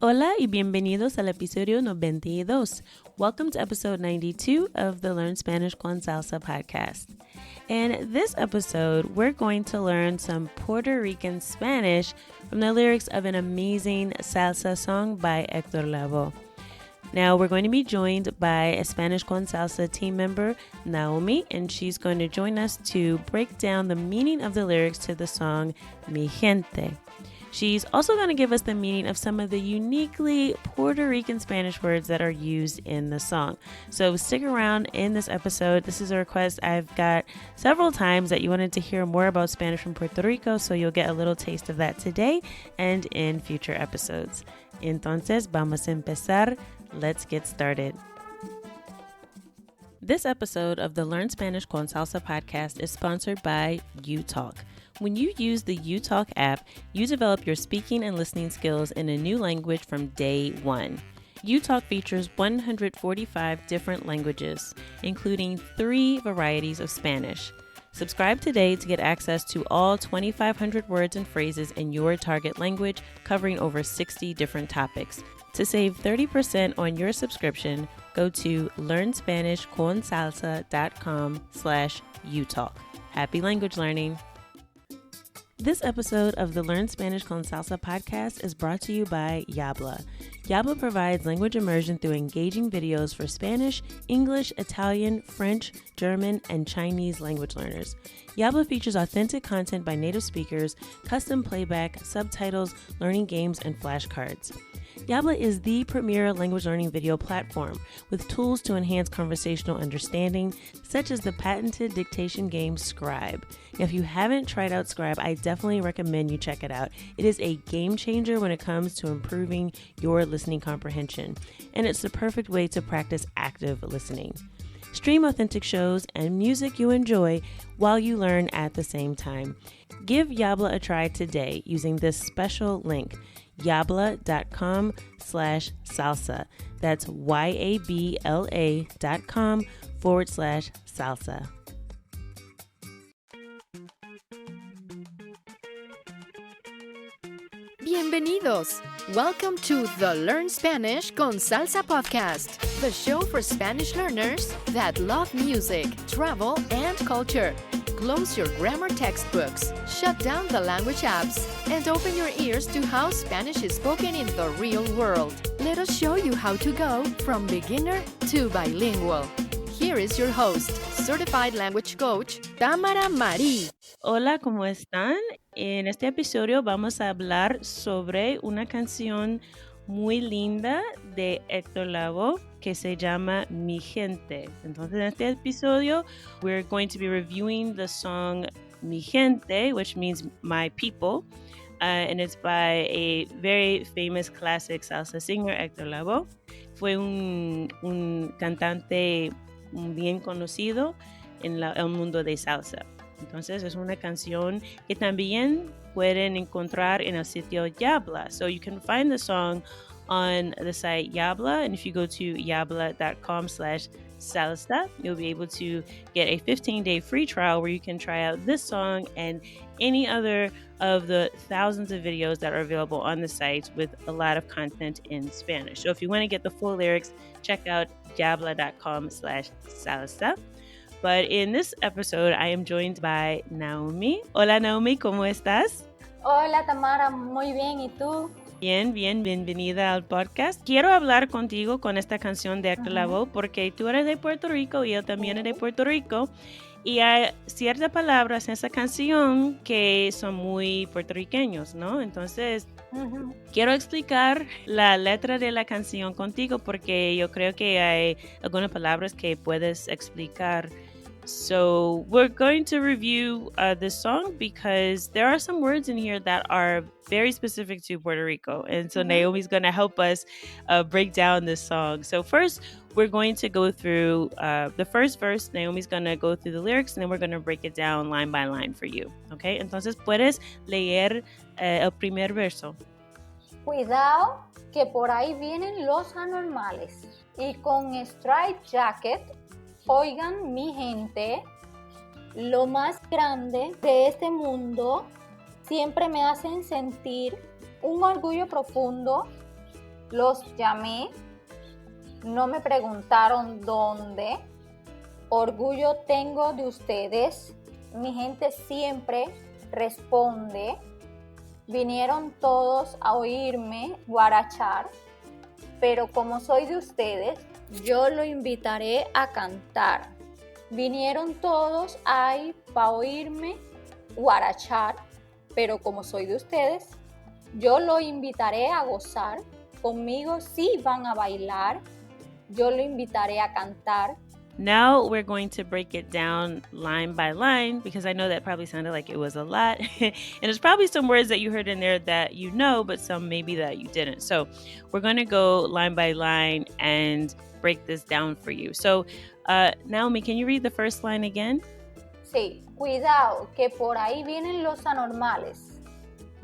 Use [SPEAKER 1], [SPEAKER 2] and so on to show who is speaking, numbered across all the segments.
[SPEAKER 1] Hola y bienvenidos al episodio 92. Welcome to episode 92 of the Learn Spanish Con Salsa podcast. In this episode, we're going to learn some Puerto Rican Spanish from the lyrics of an amazing salsa song by Hector Lavoe. Now, we're going to be joined by a Spanish Con Salsa team member, Nahomy, and she's going to join us to break down the meaning of the lyrics to the song Mi Gente. She's also going to give us the meaning of some of the uniquely Puerto Rican Spanish words that are used in the song. So stick around in this episode. This is a request I've got several times that you wanted to hear more about Spanish from Puerto Rico, so you'll get a little taste of that today and in future episodes. Entonces, vamos a empezar. Let's get started. This episode of the Learn Spanish Con Salsa podcast is sponsored by UTalk. When you use the UTalk app, you develop your speaking and listening skills in a new language from day one. UTalk features 145 different languages, including 3 varieties of Spanish. Subscribe today to get access to all 2,500 words and phrases in your target language, covering over 60 different topics. To save 30% on your subscription, go to learnspanishconsalsa.com/UTalk. Happy language learning! This episode of the Learn Spanish Con Salsa podcast is brought to you by Yabla. Yabla provides language immersion through engaging videos for Spanish, English, Italian, French, German, and Chinese language learners. Yabla features authentic content by native speakers, custom playback, subtitles, learning games, and flashcards. Yabla is the premier language learning video platform with tools to enhance conversational understanding, such as the patented dictation game Scribe. Now, if you haven't tried out Scribe, I definitely recommend you check it out. It is a game changer when it comes to improving your listening comprehension, and it's the perfect way to practice active listening. Stream authentic shows and music you enjoy while you learn at the same time. Give Yabla a try today using this special link, yabla.com/salsa. That's YABLA.com/salsa.
[SPEAKER 2] Bienvenidos! Welcome to the Learn Spanish Con Salsa podcast, the show for Spanish learners that love music, travel, and culture. Close your grammar textbooks, shut down the language apps, and open your ears to how Spanish is spoken in the real world. Let us show you how to go from beginner to bilingual. Here is your host, certified language coach, Tamara Marie.
[SPEAKER 1] Hola, ¿cómo están? En este episodio vamos a hablar sobre una canción muy linda de Hector Lavoe que se llama Mi Gente. Entonces, en este episodio, we're going to be reviewing the song Mi Gente, which means my people, and it's by a very famous classic salsa singer, Hector Lavoe. Fue un cantante bien conocido en el mundo de salsa. Entonces, es una canción que también pueden encontrar en el sitio Yabla. So you can find the song on the site Yabla, and if you go to yabla.com/salsa, you'll be able to get a 15-day free trial where you can try out this song and any other of the thousands of videos that are available on the site with a lot of content in Spanish. So if you want to get the full lyrics, check out yabla.com/salsa. But in this episode, I am joined by Nahomy. Hola, Nahomy, ¿cómo estás?
[SPEAKER 3] Hola, Tamara, muy bien, ¿y tú?
[SPEAKER 1] Bien, bienvenida al podcast. Quiero hablar contigo con esta canción de Hector Lavoe porque tú eres de Puerto Rico y yo también soy de Puerto Rico. Y hay ciertas palabras en esa canción que son muy puertorriqueños, ¿no? Entonces, quiero explicar la letra de la canción contigo porque yo creo que hay algunas palabras que puedes explicar. So we're going to review this song because there are some words in here that are very specific to Puerto Rico. And so Nahomy's going to help us break down this song. So first, we're going to go through the first verse. Nahomy's going to go through the lyrics, and then we're going to break it down line by line for you. Okay? Entonces, ¿puedes leer el primer verso?
[SPEAKER 3] Cuidado, que por ahí vienen los anormales. Y con striped jacket, oigan mi gente, lo más grande de este mundo siempre me hacen sentir un orgullo profundo Los llamé, no me preguntaron dónde. Orgullo tengo de ustedes. Mi gente siempre responde. Vinieron todos a oírme guarachar, pero como soy de ustedes, yo lo invitaré a cantar. Vinieron todos ahí para oírme guarachar, pero como soy de ustedes, yo lo invitaré a gozar. Conmigo sí van a bailar. Yo lo invitaré a cantar.
[SPEAKER 1] Now we're going to break it down line by line because I know that probably sounded like it was a lot. And there's probably some words that you heard in there that you know, but some maybe that you didn't. So we're going to go line by line and break this down for you. So Nahomy, can you read the first line again?
[SPEAKER 3] Sí, cuidado, que por ahí vienen los anormales.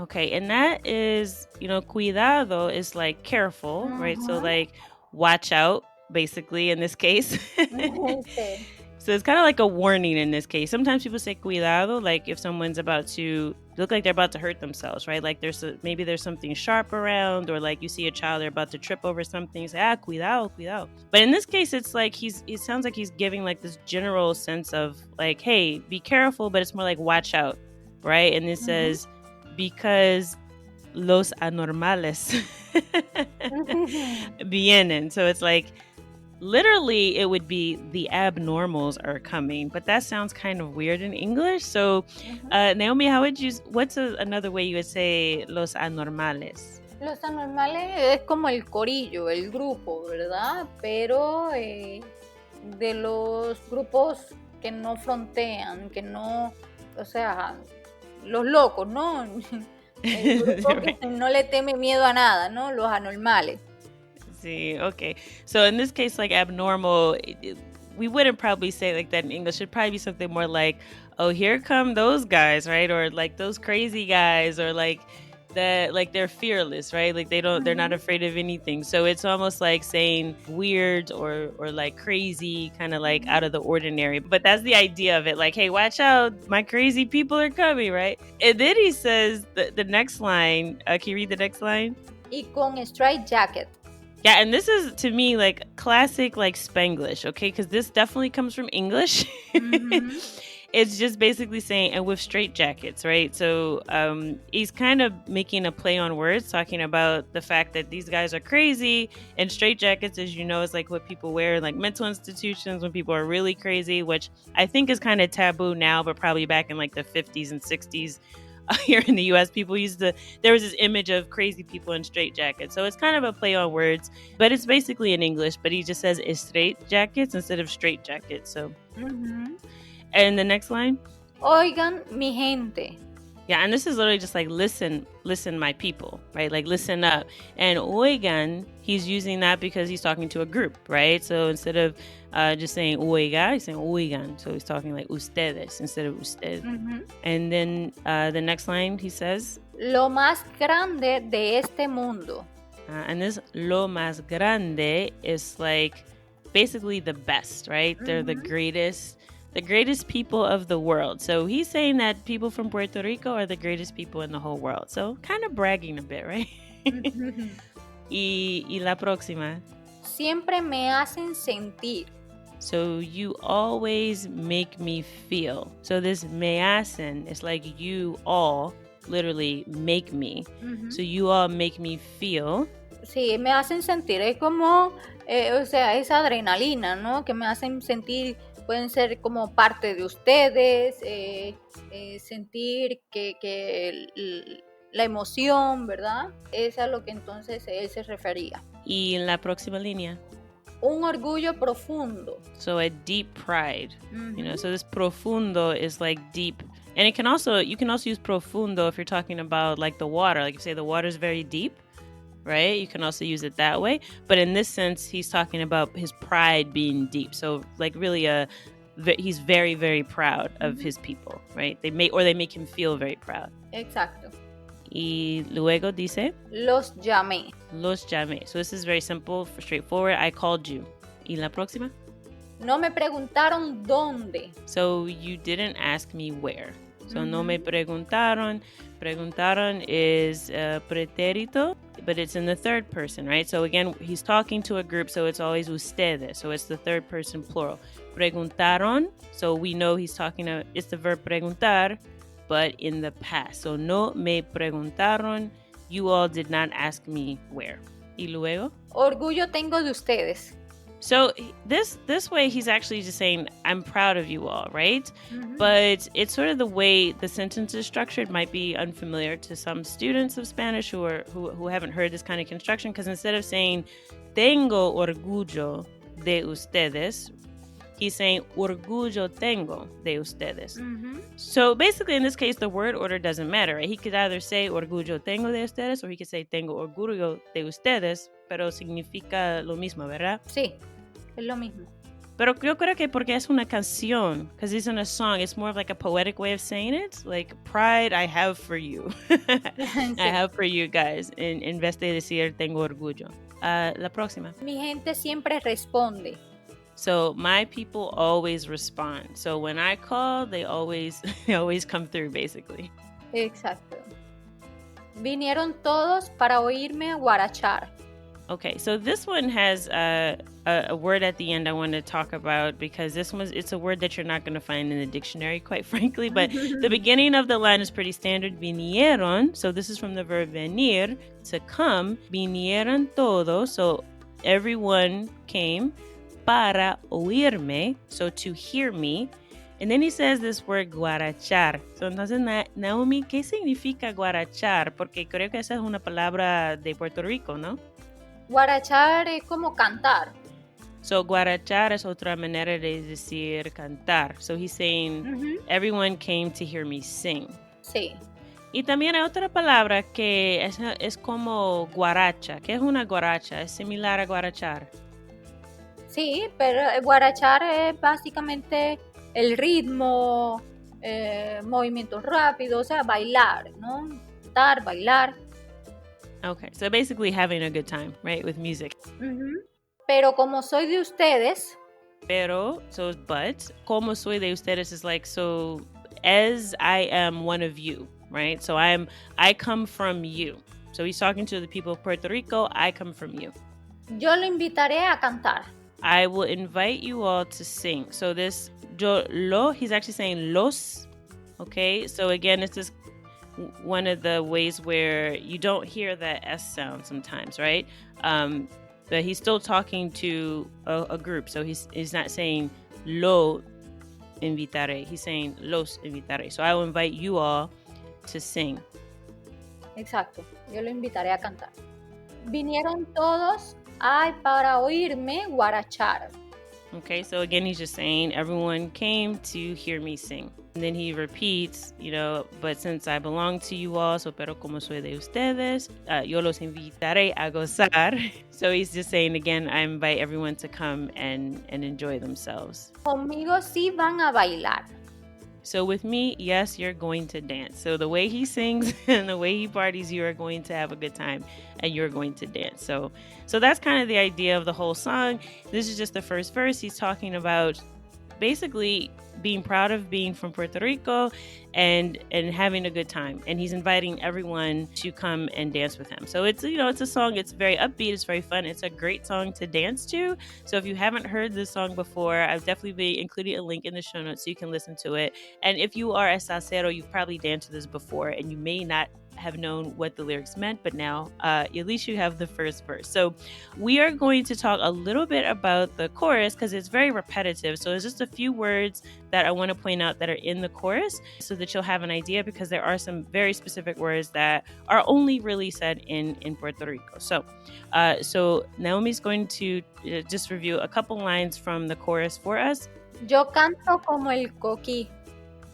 [SPEAKER 1] Okay, and that is, cuidado is like careful, right? So like watch out, basically, in this case.
[SPEAKER 3] Sí.
[SPEAKER 1] So it's kind of like a warning in this case. Sometimes people say cuidado, like if someone's about to look like they're about to hurt themselves, right? Like maybe there's something sharp around, or like you see a child, they're about to trip over something. You say, cuidado, cuidado. But in this case, it's like it sounds like he's giving like this general sense of like, hey, be careful, but it's more like watch out, right? And it says, because los anormales vienen. So it's like, literally, it would be the abnormals are coming, but that sounds kind of weird in English. So, Nahomy, what's another way you would say los anormales?
[SPEAKER 3] Los anormales es como el corillo, el grupo, ¿verdad? Pero de los grupos que no frontean, que no, o sea, los locos, ¿no? El grupo que no le teme miedo a nada, ¿no? Los anormales.
[SPEAKER 1] See, okay. So in this case, like abnormal, we wouldn't probably say like that in English. It'd probably be something more like, oh, here come those guys, right? Or like those crazy guys, or like that, like they're fearless, right? Like they're not afraid of anything. So it's almost like saying weird or like crazy, kind of like out of the ordinary. But that's the idea of it. Like, hey, watch out, my crazy people are coming, right? And then he says the next line. Can you read the next line?
[SPEAKER 3] Y con straight jacket.
[SPEAKER 1] Yeah, and this is, to me, like classic, like Spanglish, okay? Because this definitely comes from English. It's just basically saying, and with straight jackets, right? So he's kind of making a play on words, talking about the fact that these guys are crazy. And straight jackets, as you know, is like what people wear in like mental institutions when people are really crazy, which I think is kind of taboo now, but probably back in like the 50s and 60s. Here in the U.S., there was this image of crazy people in straight jackets. So it's kind of a play on words, but it's basically in English, but he just says straight jackets instead of straight jackets. So, And the next line?
[SPEAKER 3] Oigan, mi gente.
[SPEAKER 1] Yeah, and this is literally just like, listen, my people, right? Like, listen up. And oigan, he's using that because he's talking to a group, right? So instead of just saying oiga, he's saying oigan. So he's talking like ustedes instead of usted. And then the next line, he says,
[SPEAKER 3] Lo más grande de este mundo.
[SPEAKER 1] And this lo más grande is like basically the best, right? They're the greatest people of the world. So he's saying that people from Puerto Rico are the greatest people in the whole world. So kind of bragging a bit, right? Y la próxima.
[SPEAKER 3] Siempre me hacen sentir.
[SPEAKER 1] So you always make me feel. So this me hacen is like you all literally make me. So you all make me feel.
[SPEAKER 3] Sí, me hacen sentir. Es como, o sea, esa adrenalina, ¿no? Que me hacen sentir. Pueden ser como parte de ustedes, sentir que la emoción, ¿verdad? Es a lo que entonces él se refería.
[SPEAKER 1] Y la próxima línea.
[SPEAKER 3] Un orgullo profundo.
[SPEAKER 1] So a deep pride, so this profundo is like deep. And you can also use profundo if you're talking about like the water. Like you say the water is very deep, right? You can also use it that way. But in this sense, he's talking about his pride being deep. So like really he's very, very proud of his people, right? They make him feel very proud.
[SPEAKER 3] Exacto.
[SPEAKER 1] Y luego dice,
[SPEAKER 3] Los llamé.
[SPEAKER 1] Los llamé. So this is very simple, straightforward. I called you. Y la próxima?
[SPEAKER 3] No me preguntaron dónde.
[SPEAKER 1] So you didn't ask me where. So no me preguntaron. Preguntaron is pretérito, but it's in the third person, right? So again, he's talking to a group, so it's always ustedes. So it's the third person plural. Preguntaron, so we know he's talking about, it's the verb preguntar, but in the past. So no me preguntaron, you all did not ask me where. Y luego?
[SPEAKER 3] Orgullo tengo de ustedes.
[SPEAKER 1] So this way, he's actually just saying, I'm proud of you all, right? But it's sort of the way the sentence is structured might be unfamiliar to some students of Spanish who haven't heard this kind of construction, because instead of saying, tengo orgullo de ustedes, he's saying, orgullo tengo de ustedes. So basically, in this case, the word order doesn't matter, right? He could either say, orgullo tengo de ustedes, or he could say, tengo orgullo de ustedes, pero significa lo mismo, ¿verdad?
[SPEAKER 3] Sí, es lo mismo.
[SPEAKER 1] Pero yo creo que porque es una canción, because it's in a song, it's more of like a poetic way of saying it. Like, pride I have for you.
[SPEAKER 3] Sí.
[SPEAKER 1] I have for you guys, en vez de decir, tengo orgullo. La próxima.
[SPEAKER 3] Mi gente siempre responde.
[SPEAKER 1] So my people always respond. So when I call, they always come through, basically.
[SPEAKER 3] Exacto. Vinieron todos para oírme guarachar.
[SPEAKER 1] Okay, so this one has a word at the end I want to talk about, because it's a word that you're not going to find in the dictionary, quite frankly. But the beginning of the line is pretty standard. Vinieron. So this is from the verb venir, to come. Vinieron todos. So everyone came. Para oírme, so to hear me. And then he says this word guarachar. So entonces, Nahomy, ¿qué significa guarachar? Porque creo que esa es una palabra de Puerto Rico, ¿no?
[SPEAKER 3] Guarachar es como cantar.
[SPEAKER 1] So guarachar es otra manera de decir cantar. So he's saying, everyone came to hear me sing.
[SPEAKER 3] Sí.
[SPEAKER 1] Y también hay otra palabra que es como guaracha. ¿Qué es una guaracha? Es similar a guarachar.
[SPEAKER 3] Sí, pero guarachar es básicamente el ritmo, movimientos rápidos, o sea, bailar, ¿no? Cantar, bailar.
[SPEAKER 1] Okay, so basically having a good time, right, with music.
[SPEAKER 3] Pero como soy de ustedes.
[SPEAKER 1] Pero, so, but, como soy de ustedes is like, so, as I am one of you, right? So I come from you. So he's talking to the people of Puerto Rico, I come from you.
[SPEAKER 3] Yo lo invitaré a cantar.
[SPEAKER 1] I will invite you all to sing. So this, he's actually saying los, okay? So again, it's just one of the ways where you don't hear that S sound sometimes, right? But he's still talking to a group. So he's not saying lo invitaré. He's saying los invitaré. So I will invite you all to sing.
[SPEAKER 3] Exacto. Yo lo invitaré a cantar. Vinieron todos para oírme guarachar.
[SPEAKER 1] Okay, so again, he's just saying, everyone came to hear me sing. And then he repeats, but since I belong to you all, so pero como soy de ustedes, yo los invitaré a gozar. So he's just saying, again, I invite everyone to come and enjoy themselves.
[SPEAKER 3] Conmigo sí van a bailar.
[SPEAKER 1] So with me, yes, you're going to dance. So the way he sings and the way he parties, you are going to have a good time and you're going to dance. So that's kind of the idea of the whole song. This is just the first verse. He's talking about basically being proud of being from Puerto Rico and having a good time. And he's inviting everyone to come and dance with him. So it's a song. It's very upbeat. It's very fun. It's a great song to dance to. So if you haven't heard this song before, I've definitely be including a link in the show notes so you can listen to it. And if you are a salsero, you've probably danced to this before and you may not have known what the lyrics meant, but now at least you have the first verse. So we are going to talk a little bit about the chorus because it's very repetitive. So there's just a few words that I want to point out that are in the chorus so that you'll have an idea, because there are some very specific words that are only really said in Puerto Rico. So Nahomy's going to just review a couple lines from the chorus for us.
[SPEAKER 3] Yo canto como el coquí,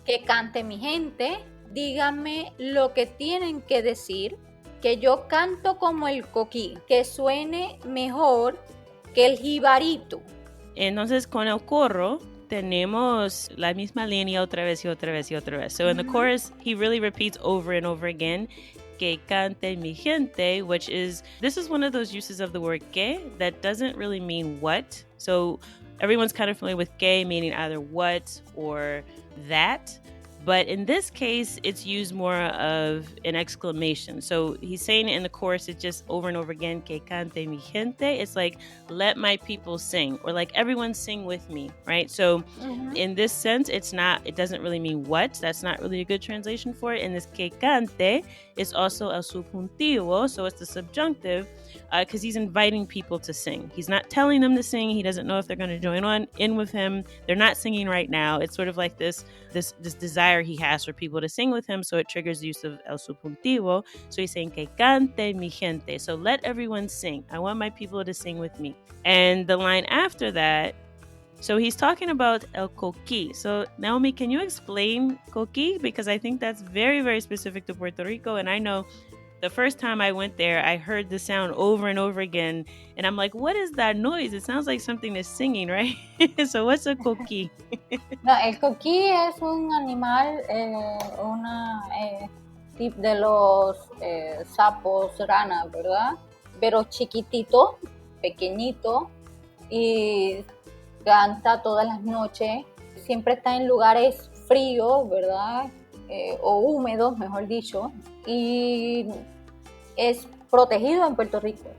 [SPEAKER 3] que cante mi gente. Díganme lo que tienen que decir, que yo canto como el coquí, que suene mejor que el jibarito.
[SPEAKER 1] Entonces, con el coro, tenemos la misma línea otra vez y otra vez y otra vez. So in the chorus, he really repeats over and over again, que cante mi gente, this is one of those uses of the word que that doesn't really mean what. So everyone's kind of familiar with que meaning either what or that. But in this case, it's used more of an exclamation. So he's saying it in the chorus, it's just over and over again, que cante mi gente. It's like, let my people sing, or like everyone sing with me, right? So in this sense, it doesn't really mean what. That's not really a good translation for it. In this que cante, it's also el subjuntivo, so it's the subjunctive, because he's inviting people to sing. He's not telling them to sing. He doesn't know if they're going to join in with him. They're not singing right now. It's sort of like this desire he has for people to sing with him, so it triggers the use of el subjuntivo. So he's saying que cante mi gente. So let everyone sing. I want my people to sing with me. And the line after that, so he's talking about el coqui. So Nahomy, can you explain coqui? Because I think that's very, very specific to Puerto Rico. And I know the first time I went there, I heard the sound over and over again. And I'm like, what is that noise? It sounds like something is singing, right? So what's a coqui?
[SPEAKER 3] No, el coquí es un animal, tip de los sapos, rana, ¿verdad? Pero chiquitito, pequeñito, y canta todas las noches. Siempre está en lugares fríos, ¿verdad? O húmedos, mejor dicho. Y es protegido en Puerto Rico.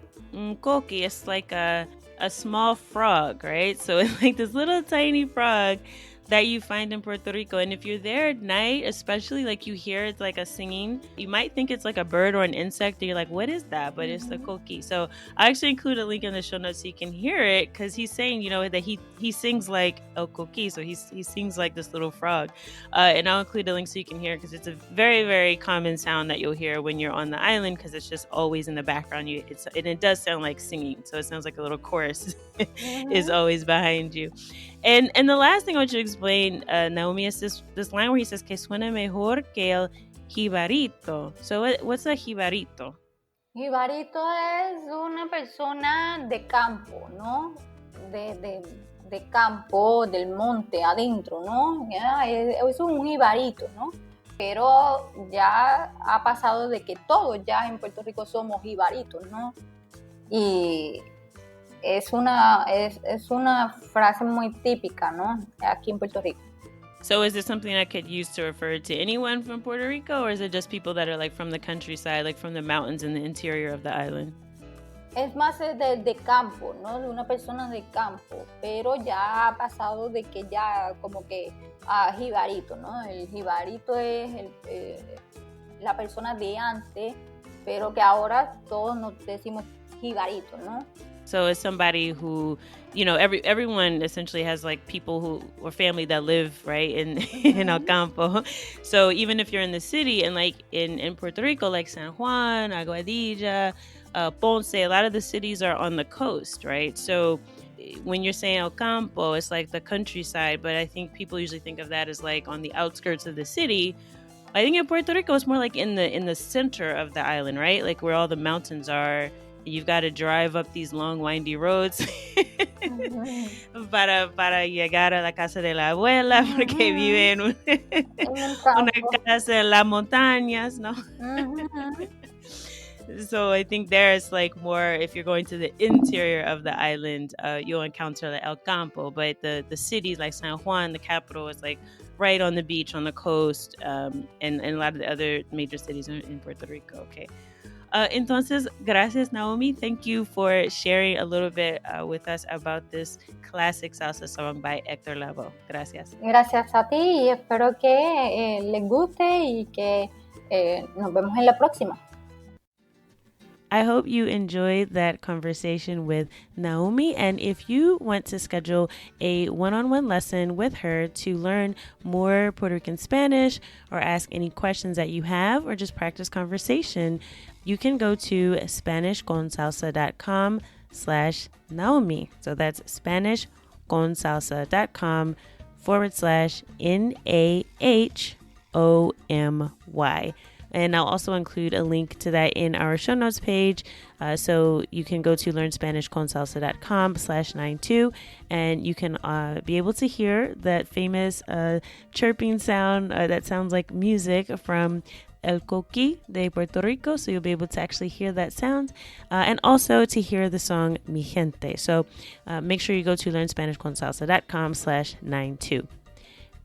[SPEAKER 1] Coqui is like a small frog, right? So it's like this little tiny frog that you find in Puerto Rico. And if you're there at night, especially, like you hear it's like a singing, you might think it's like a bird or an insect, and you're like, what is that? But it's the coqui. So I actually include a link in the show notes so you can hear it, because he's saying, that he sings like el coqui. So he sings like this little frog. And I'll include a link so you can hear it, because it's a very, very common sound that you'll hear when you're on the island, because it's just always in the background. And it does sound like singing. So it sounds like a little chorus is always behind you. And the last thing I want you to explain, Nahomy, is this line where he says que suena mejor que el jibarito. So what's a jibarito?
[SPEAKER 3] Jibarito es una persona de campo, ¿no? De campo, del monte, adentro, ¿no? Es un jibarito, ¿no? Pero ya ha pasado de que todos ya en Puerto Rico somos jibaritos, ¿no? Y es una frase muy típica, ¿no? Aquí en Puerto Rico.
[SPEAKER 1] So is this something I could use to refer to anyone from Puerto Rico, or is it just people that are like from the countryside, like from the mountains in the interior of the island?
[SPEAKER 3] Es más de campo, ¿no? De una persona de campo, pero ya ha pasado de que ya como que jibarito, ¿no? El jibarito es la persona de antes, pero que ahora todos nos decimos jibarito, ¿no?
[SPEAKER 1] So as somebody who, everyone essentially has like people who or family that live right in El Campo. So even if you're in the city, and like in Puerto Rico, like San Juan, Aguadilla, Ponce, a lot of the cities are on the coast, right? So when you're saying El Campo, it's like the countryside, but I think people usually think of that as like on the outskirts of the city. I think in Puerto Rico, it's more like in the center of the island, right? Like where all the mountains are. You've got to drive up these long, windy roads para llegar a la casa de la abuela, porque vive en una casa en las montañas, ¿no? So I think there's like more, if you're going to the interior of the island, you'll encounter the El Campo, but the cities like San Juan, the capital, is like right on the beach, on the coast, and a lot of the other major cities in Puerto Rico, okay? Entonces, gracias, Nahomy. Thank you for sharing a little bit with us about this classic salsa song by Hector Lavoe. Gracias.
[SPEAKER 3] Gracias a ti, y espero que les guste y que nos vemos en la próxima.
[SPEAKER 1] I hope you enjoyed that conversation with Nahomy, and if you want to schedule a one-on-one lesson with her to learn more Puerto Rican Spanish, or ask any questions that you have, or just practice conversation, you can go to SpanishConSalsa.com/Nahomy. So that's SpanishConSalsa.com/NAHOMY. And I'll also include a link to that in our show notes page. So you can go to LearnSpanishConSalsa.com/92, and you can be able to hear that famous chirping sound that sounds like music from El Coqui de Puerto Rico. So you'll be able to actually hear that sound, and also to hear the song Mi Gente. So make sure you go to LearnSpanishConSalsa.com/92.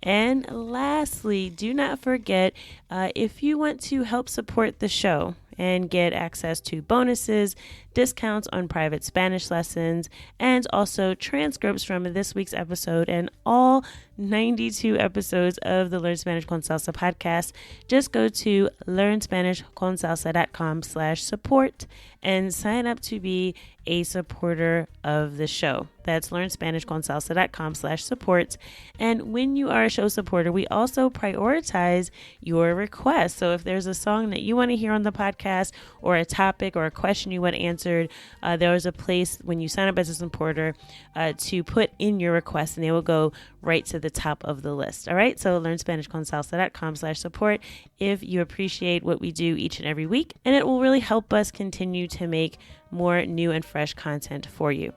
[SPEAKER 1] And lastly, do not forget, if you want to help support the show and get access to bonuses, discounts on private Spanish lessons, and also transcripts from this week's episode and all 92 episodes of the Learn Spanish Con Salsa podcast, just go to learnspanishconsalsa.com/support and sign up to be a supporter of the show. That's learnspanishconsalsa.com/support. And when you are a show supporter, we also prioritize your requests. So if there's a song that you want to hear on the podcast or a topic or a question you want answered, there is a place when you sign up as a supporter to put in your request, and they will go right to the top of the list. All right. So learnspanishconsalsa.com/support if you appreciate what we do each and every week, and it will really help us continue to make more new and fresh content for you.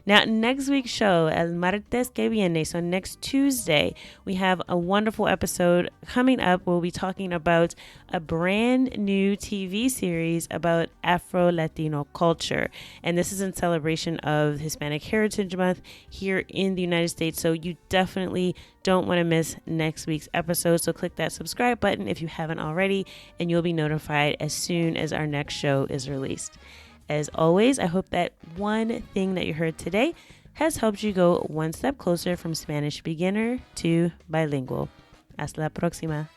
[SPEAKER 1] Now, next week's show, el martes que viene, so next Tuesday, we have a wonderful episode coming up. We'll be talking about a brand new TV series about Afro-Latino culture. And this is in celebration of Hispanic Heritage Month here in the United States. So you definitely don't want to miss next week's episode. So click that subscribe button if you haven't already, and you'll be notified as soon as our next show is released. As always, I hope that one thing that you heard today has helped you go one step closer from Spanish beginner to bilingual. Hasta la próxima.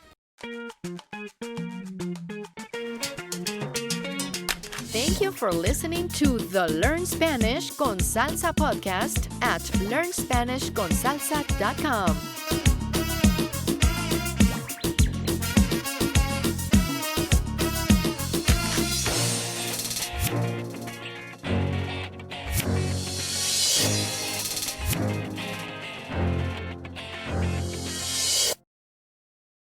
[SPEAKER 2] Thank you for listening to the Learn Spanish Con Salsa podcast at learnspanishconsalsa.com.